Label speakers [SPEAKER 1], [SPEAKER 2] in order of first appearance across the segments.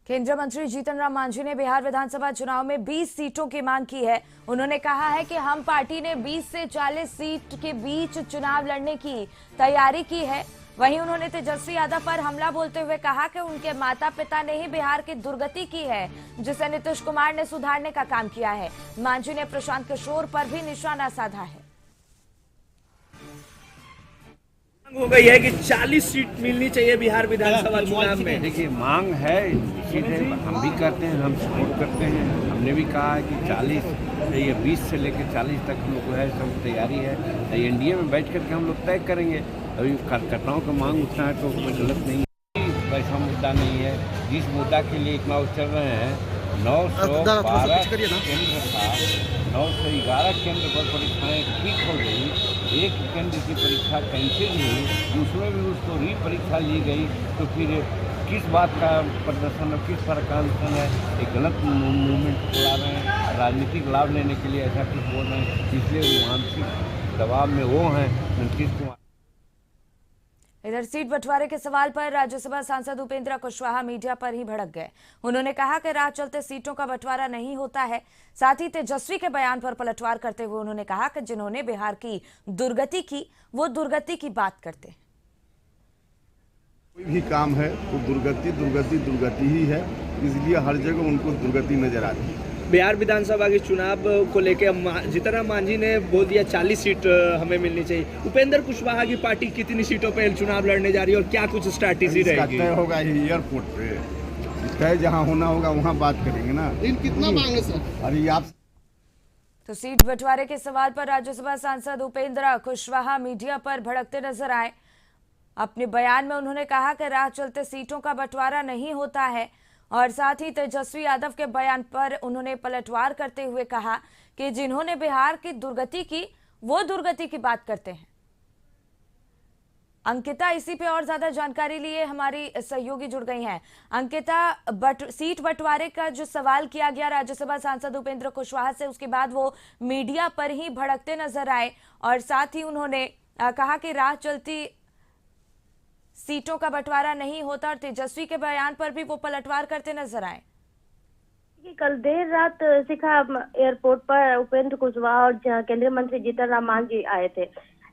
[SPEAKER 1] केंद्रीय मंत्री जीतन राम मांझी ने बिहार विधानसभा चुनाव में 20 सीटों की मांग की है। उन्होंने कहा है कि हम पार्टी ने 20 से 40 सीट के बीच चुनाव लड़ने की तैयारी की है। वहीं उन्होंने तेजस्वी यादव पर हमला बोलते हुए कहा कि उनके माता पिता ने ही बिहार की दुर्गति की है, जिसे नीतीश कुमार ने सुधारने का काम किया है। मांझी ने प्रशांत किशोर पर भी निशाना साधा है।
[SPEAKER 2] हो गई है कि 40 सीट मिलनी चाहिए बिहार विधानसभा चुनाव में।
[SPEAKER 3] देखिए, मांग है, इसीलिए हम भी करते हैं, हम सपोर्ट करते हैं। हमने भी कहा है कि 40 ये 20 से लेकर 40 तक हम लोग को है, सब तैयारी है। एनडीए में बैठ करके हम लोग तय करेंगे। अभी कार्यकर्ताओं का मांग उठना है तो कोई गलत नहीं है, वैसा मुद्दा नहीं है। जिस मुद्दा के लिए चुनाव चल रहे हैं, 912 केंद्र था, 911 केंद्र पर परीक्षाएं ठीक हो गई। एक केंद्र की परीक्षा कैंसिल हुई, दूसरे में उसको री परीक्षा ली गई, तो फिर किस बात का प्रदर्शन और किस तरह का अनुष्ठान है? एक गलत मूवमेंट चला रहे हैं, राजनीतिक लाभ लेने के लिए ऐसा कुछ बोल रहे हैं, इसलिए मानसिक दबाव में वो हैं नीतीश कुमार।
[SPEAKER 1] इधर सीट बंटवारे के सवाल पर राज्यसभा सांसद उपेंद्र कुशवाहा मीडिया पर ही भड़क गए। उन्होंने कहा कि राह चलते सीटों का बंटवारा नहीं होता है। साथ ही तेजस्वी के बयान पर पलटवार करते हुए उन्होंने कहा कि जिन्होंने बिहार की दुर्गति की, वो दुर्गति की बात करते हैं।
[SPEAKER 4] कोई भी काम है तो दुर्गति ही है, इसलिए हर जगह उनको दुर्गति नजर आती है।
[SPEAKER 2] बिहार विधानसभा के चुनाव को लेकर जीतन राम मांझी ने बोल दिया 40 सीट हमें मिलनी चाहिए। उपेंद्र कुशवाहा की पार्टी कितनी सीटों पे चुनाव लड़ने जा रही है और क्या कुछ स्ट्रैटेजी रहेगी?
[SPEAKER 4] तय होगा एयरपोर्ट पे, तय जहां होना होगा वहां बात करेंगे ना।
[SPEAKER 5] कितना मांगे सर?
[SPEAKER 4] अरे आप
[SPEAKER 1] तो सीट बंटवारे के सवाल पर राज्यसभा सांसद उपेंद्र कुशवाहा मीडिया पर भड़कते नजर आए। अपने बयान में उन्होंने कहा कि राह चलते सीटों का बंटवारा नहीं होता है और साथ ही तेजस्वी यादव के बयान पर उन्होंने पलटवार करते हुए कहा कि जिन्होंने बिहार की दुर्गति की, वो दुर्गति की बात करते हैं। अंकिता, इसी पे और ज्यादा जानकारी लिए हमारी सहयोगी जुड़ गई हैं। अंकिता, सीट बंटवारे का जो सवाल किया गया राज्यसभा सांसद उपेंद्र कुशवाहा से, उसके बाद वो मीडिया पर ही भड़कते नजर आए और साथ ही उन्होंने कहा कि राह चलती सीटों का बंटवारा नहीं होता और तेजस्वी के बयान पर भी वो पलटवार करते नजर आए।
[SPEAKER 6] कल देर रात शिखा एयरपोर्ट पर उपेंद्र कुशवाहा और केंद्रीय मंत्री जीतन राम मांझी आए थे,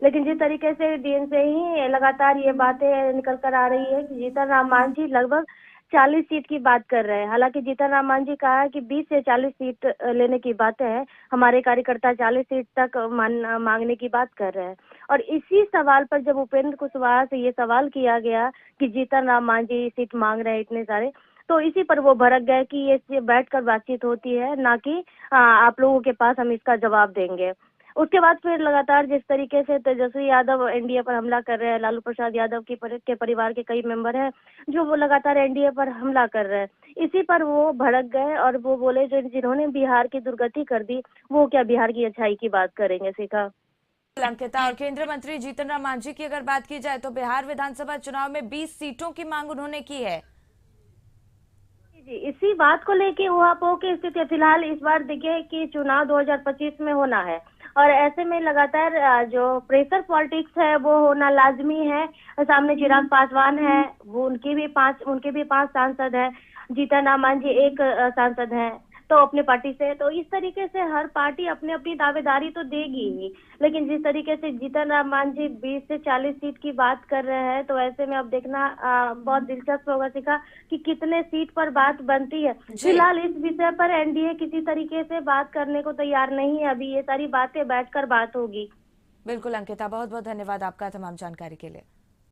[SPEAKER 6] लेकिन जिस तरीके से दिन से ही लगातार ये बातें निकल कर आ रही है कि जीतन राम मांझी लगभग 40 सीट की बात कर रहे हैं। हालांकि जीतन राम मांझी कहा है कि 20 से 40 सीट लेने की बातें हैं, हमारे कार्यकर्ता 40 सीट तक मांगने की बात कर रहे हैं। और इसी सवाल पर जब उपेंद्र कुशवाहा से ये सवाल किया गया कि जीतन राम मांझी सीट मांग रहे हैं इतने सारे, तो इसी पर वो भड़क गए कि ये बैठकर बातचीत होती है, ना कि आप लोगों के पास हम इसका जवाब देंगे। उसके बाद फिर लगातार जिस तरीके से तेजस्वी यादव एनडीए पर हमला कर रहे हैं, लालू प्रसाद यादव के परिवार के कई मेंबर हैं जो वो लगातार एनडीए पर हमला कर रहे हैं, इसी पर वो भड़क गए और वो बोले जो जिन्होंने बिहार की दुर्गति कर दी, वो क्या बिहार की अच्छाई की बात करेंगे? शिखा।
[SPEAKER 1] अंकिता, और केंद्रीय मंत्री जीतन राम मांझी की अगर बात की जाए तो बिहार विधानसभा चुनाव में 20 सीटों की मांग उन्होंने की है।
[SPEAKER 6] जी, इसी बात को लेके उहापोह की स्थिति फिलहाल इस बार देखिए कि चुनाव 2025 में होना है और ऐसे में लगातार जो प्रेशर पॉलिटिक्स है वो होना लाजमी है। सामने चिराग पासवान है, वो उनके भी पांच सांसद है, जीतन राम मांझी एक सांसद है तो अपने पार्टी से, तो इस तरीके से हर पार्टी अपनी अपनी दावेदारी तो देगी ही, लेकिन जिस तरीके से जीतन राम मांझी 20 से 40 सीट की बात कर रहे हैं तो ऐसे में अब देखना बहुत दिलचस्प होगा शिखा कि कितने सीट पर बात बनती है। फिलहाल इस विषय पर एनडीए किसी तरीके से बात करने को तैयार नहीं है, अभी ये सारी बातें बैठकर बात होगी।
[SPEAKER 1] बिल्कुल अंकिता, बहुत बहुत धन्यवाद आपका तमाम जानकारी के लिए।